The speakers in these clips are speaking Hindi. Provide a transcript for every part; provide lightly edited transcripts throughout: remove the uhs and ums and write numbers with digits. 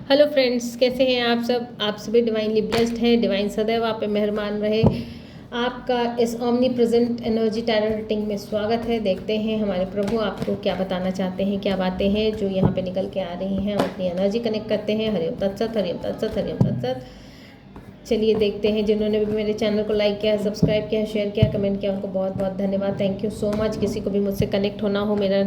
हेलो फ्रेंड्स, कैसे हैं आप सब। आप सभी डिवाइनली ब्लेस्ड हैं। डिवाइन सदैव आप पे मेहरबान रहे। आपका इस omni present energy tarot reading में स्वागत है। देखते हैं हमारे प्रभु आपको क्या बताना चाहते हैं, क्या बातें हैं जो यहाँ पे निकल के आ रही हैं। हम अपनी एनर्जी कनेक्ट करते हैं। हरिओम तत्सत, हरिओम तत्सत, हरिओम तत्सत। चलिए देखते हैं। जिन्होंने भी मेरे चैनल को लाइक किया, सब्सक्राइब किया, शेयर किया, कमेंट किया, उनको बहुत बहुत धन्यवाद। Thank you so much. किसी को भी मुझसे कनेक्ट होना हो, मेरा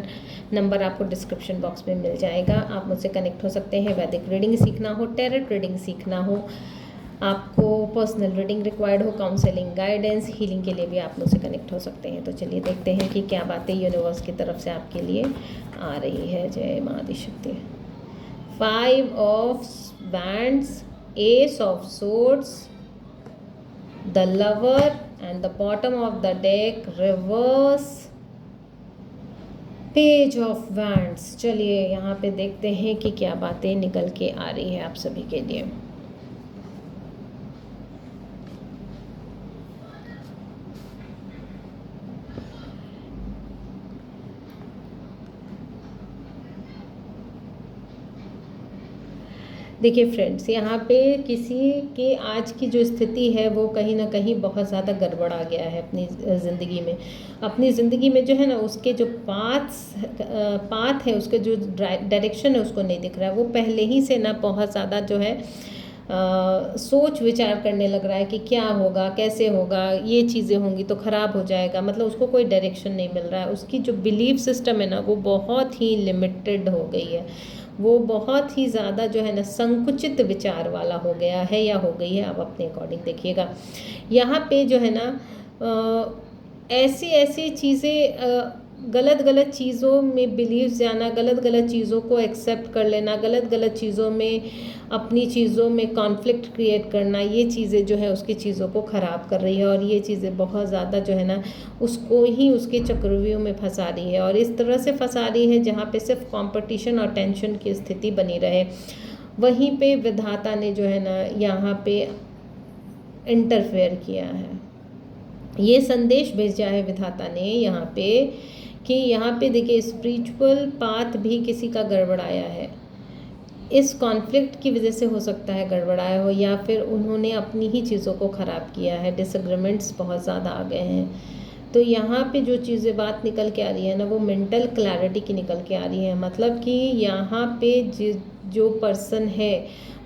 नंबर आपको डिस्क्रिप्शन बॉक्स में मिल जाएगा। आप मुझसे कनेक्ट हो सकते हैं। वैदिक रीडिंग सीखना हो, टैरोट रीडिंग सीखना हो, आपको पर्सनल रीडिंग रिक्वायर्ड हो, काउंसलिंग, गाइडेंस, हीलिंग के लिए भी आप मुझसे कनेक्ट हो सकते हैं। तो चलिए देखते हैं कि क्या बातें यूनिवर्स की तरफ से आपके लिए आ रही है। जय माँ Adishakti. 5 of wands, Ace of Swords, the Lover, and the bottom of the deck reverse, Page of Wands। चलिए यहाँ पे देखते हैं कि क्या बातें निकल के आ रही है आप सभी के लिए। देखिए फ्रेंड्स, यहाँ पे किसी के आज की जो स्थिति है वो कहीं ना कहीं बहुत ज़्यादा गड़बड़ आ गया है अपनी ज़िंदगी में। अपनी ज़िंदगी में जो है ना, उसके जो पाथ है, उसके जो डायरेक्शन है उसको नहीं दिख रहा है। वो पहले ही से ना बहुत ज़्यादा जो है सोच विचार करने लग रहा है कि क्या होगा, कैसे होगा, ये चीज़ें होंगी तो ख़राब हो जाएगा। मतलब उसको कोई डायरेक्शन नहीं मिल रहा है। उसकी जो बिलीफ सिस्टम है ना, वो बहुत ही लिमिटेड हो गई है। वो बहुत ही ज़्यादा जो है ना संकुचित विचार वाला हो गया है या हो गई है। आप अपने अकॉर्डिंग देखिएगा। यहाँ पे जो है ना ऐसी ऐसी चीज़ें, गलत गलत चीज़ों में बिलीव जाना, गलत गलत चीज़ों को एक्सेप्ट कर लेना, गलत गलत चीज़ों में अपनी चीज़ों में कॉन्फ्लिक्ट क्रिएट करना, ये चीज़ें जो है उसकी चीज़ों को ख़राब कर रही है। और ये चीज़ें बहुत ज़्यादा जो है ना उसको ही उसके चक्रव्यूह में फंसा रही है। और इस तरह से फंसा रही है जहाँ पे सिर्फ कंपटीशन और टेंशन की स्थिति बनी रहे। वहीं पे विधाता ने जो है ना यहाँ पे इंटरफेयर किया है। ये संदेश भेजा है विधाता ने यहाँ पे कि यहाँ पे देखिए, स्पिरिचुअल पाथ भी किसी का गड़बड़ाया है। इस कॉन्फ्लिक्ट की वजह से हो सकता है गड़बड़ाया हो, या फिर उन्होंने अपनी ही चीज़ों को ख़राब किया है। डिसएग्रीमेंट्स बहुत ज़्यादा आ गए हैं। तो यहाँ पे जो चीज़ें बात निकल के आ रही है ना, वो मेंटल क्लैरिटी की निकल के आ रही है। मतलब कि यहाँ पे जो पर्सन है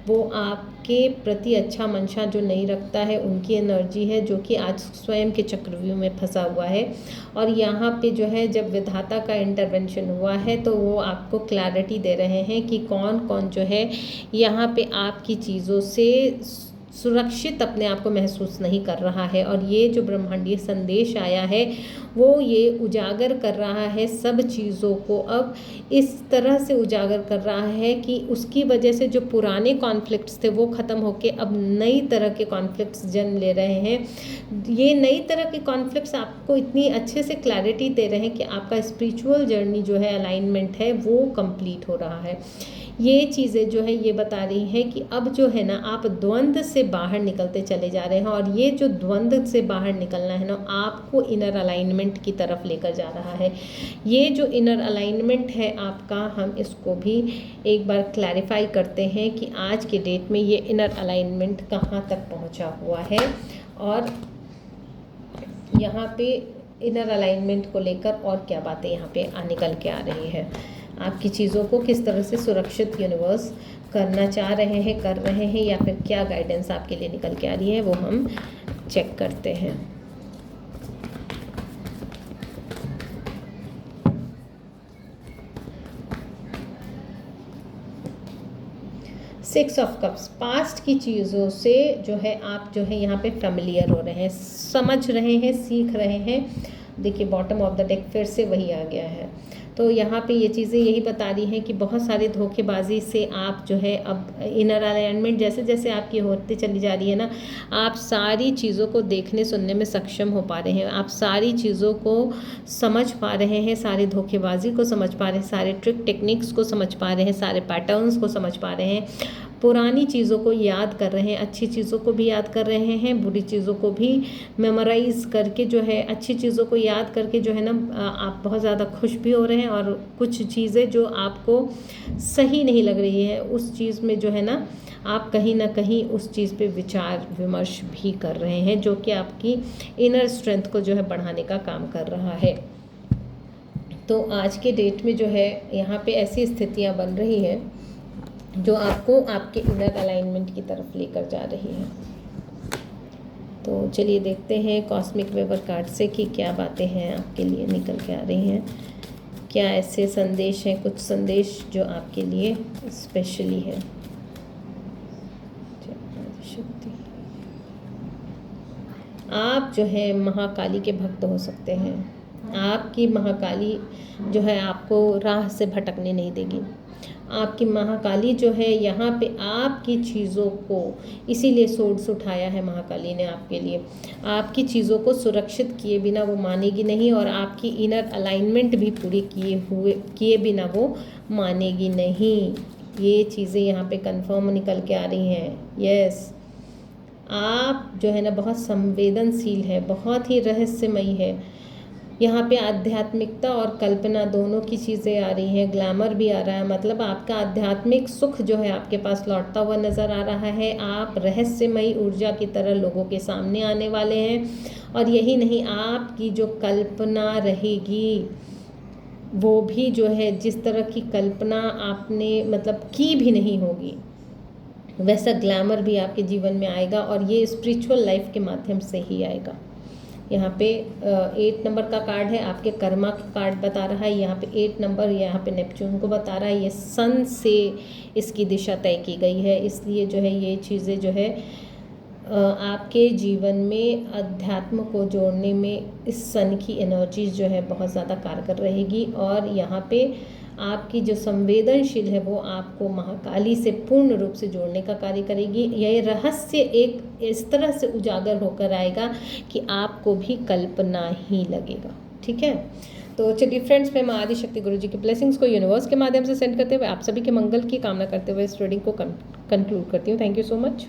वो आपके प्रति अच्छा मंशा जो नहीं रखता है, उनकी एनर्जी है जो कि आज स्वयं के चक्रव्यूह में फंसा हुआ है। और यहाँ पे जो है जब विधाता का इंटरवेंशन हुआ है तो वो आपको क्लैरिटी दे रहे हैं कि कौन कौन जो है यहाँ पे आपकी चीज़ों से सुरक्षित अपने आप को महसूस नहीं कर रहा है। और ये जो ब्रह्मांडीय संदेश आया है वो ये उजागर कर रहा है सब चीज़ों को। अब इस तरह से उजागर कर रहा है कि उसकी वजह से जो पुराने कॉन्फ्लिक्ट्स थे वो ख़त्म होके अब नई तरह के कॉन्फ्लिक्ट्स जन्म ले रहे हैं। ये नई तरह के कॉन्फ्लिक्ट्स आपको इतनी अच्छे से क्लैरिटी दे रहे हैं कि आपका स्पिरिचुअल जर्नी जो है, अलाइनमेंट है, वो कंप्लीट हो रहा है। ये चीज़ें जो है ये बता रही हैं कि अब जो है ना आप द्वंद्व से बाहर निकलते चले जा रहे हैं। और ये जो द्वंद्व से बाहर निकलना है ना, आपको इनर अलाइनमेंट की तरफ लेकर जा रहा है। ये जो इनर अलाइनमेंट है आपका, हम इसको भी एक बार क्लैरिफाई करते हैं कि आज के डेट में ये इनर अलाइनमेंट कहाँ तक पहुँचा हुआ है। और यहाँ पे इनर अलाइनमेंट को लेकर और क्या बातें यहाँ पे निकल के आ रही है। आपकी चीज़ों को किस तरह से सुरक्षित यूनिवर्स करना चाह रहे हैं, कर रहे हैं, या फिर क्या गाइडेंस आपके लिए निकल के आ रही है, वो हम चेक करते हैं। सिक्स ऑफ कप्स, पास्ट की चीज़ों से जो है आप जो है यहाँ पे फेमिलियर हो रहे हैं, समझ रहे हैं, सीख रहे हैं। देखिए बॉटम ऑफ द डेक फिर से वही आ गया है। तो यहाँ पे ये चीज़ें यही बता रही हैं कि बहुत सारे धोखेबाजी से आप जो है अब इनर अलाइनमेंट जैसे जैसे आपकी होती चली जा रही है ना, आप सारी चीज़ों को देखने सुनने में सक्षम हो पा रहे हैं। आप सारी चीज़ों को समझ पा रहे हैं, सारी धोखेबाजी को समझ पा रहे हैं, सारे ट्रिक टेक्निक्स को समझ पा रहे हैं, सारे पैटर्न्स को समझ पा रहे हैं। पुरानी चीज़ों को याद कर रहे हैं, अच्छी चीज़ों को भी याद कर रहे हैं, बुरी चीज़ों को भी मेमोराइज करके जो है, अच्छी चीज़ों को याद करके जो है ना आप बहुत ज़्यादा खुश भी हो रहे हैं, और कुछ चीज़ें जो आपको सही नहीं लग रही है उस चीज़ में जो है ना आप कहीं ना कहीं उस चीज़ पे विचार विमर्श भी कर रहे हैं, जो कि आपकी इनर स्ट्रेंथ को जो है बढ़ाने का काम कर रहा है। तो आज के डेट में जो है यहाँ पे ऐसी स्थितियाँ बन रही हैं जो आपको आपके इनर अलाइनमेंट की तरफ लेकर जा रही है। तो चलिए देखते हैं कॉस्मिक वेवर कार्ड से कि क्या बातें हैं आपके लिए निकल के आ रही हैं, क्या ऐसे संदेश हैं, कुछ संदेश जो आपके लिए स्पेशली है। आप जो है महाकाली के भक्त हो सकते हैं। आपकी महाकाली जो है आपको राह से भटकने नहीं देगी। आपकी महाकाली जो है यहाँ पे आपकी चीज़ों को इसीलिए सोर्स उठाया है महाकाली ने आपके लिए, आपकी चीज़ों को सुरक्षित किए बिना वो मानेगी नहीं, और आपकी इनर अलाइनमेंट भी पूरी किए बिना वो मानेगी नहीं। ये चीज़ें यहाँ पे कंफर्म निकल के आ रही हैं। यस, आप जो है ना बहुत संवेदनशील है, बहुत ही रहस्यमयी है। यहाँ पे आध्यात्मिकता और कल्पना दोनों की चीज़ें आ रही हैं, ग्लैमर भी आ रहा है, मतलब आपका आध्यात्मिक सुख जो है आपके पास लौटता हुआ नज़र आ रहा है। आप रहस्यमयी ऊर्जा की तरह लोगों के सामने आने वाले हैं, और यही नहीं, आपकी जो कल्पना रहेगी वो भी जो है जिस तरह की कल्पना आपने मतलब की भी नहीं होगी, वैसा ग्लैमर भी आपके जीवन में आएगा, और ये स्पिरिचुअल लाइफ के माध्यम से ही आएगा। यहाँ पे 8 नंबर का कार्ड है, आपके कर्मा का कार्ड बता रहा है। यहाँ पे 8 नंबर यहाँ पे नेपच्यून को बता रहा है। ये सन से इसकी दिशा तय की गई है, इसलिए जो है ये चीज़ें जो है आपके जीवन में अध्यात्म को जोड़ने में इस सन की एनर्जीज जो है बहुत ज़्यादा कारगर रहेगी, और यहाँ पे आपकी जो संवेदनशील है वो आपको महाकाली से पूर्ण रूप से जोड़ने का कार्य करेगी। यह रहस्य एक इस तरह से उजागर होकर आएगा कि आपको भी कल्पना ही लगेगा। ठीक है, तो चलिए फ्रेंड्स, मैं आदिशक्ति गुरु जी की ब्लेसिंग्स को यूनिवर्स के माध्यम से सेंड करते हुए आप सभी के मंगल की कामना करते हुए इस रीडिंग को कंक्लूड करती हूँ। Thank you so much.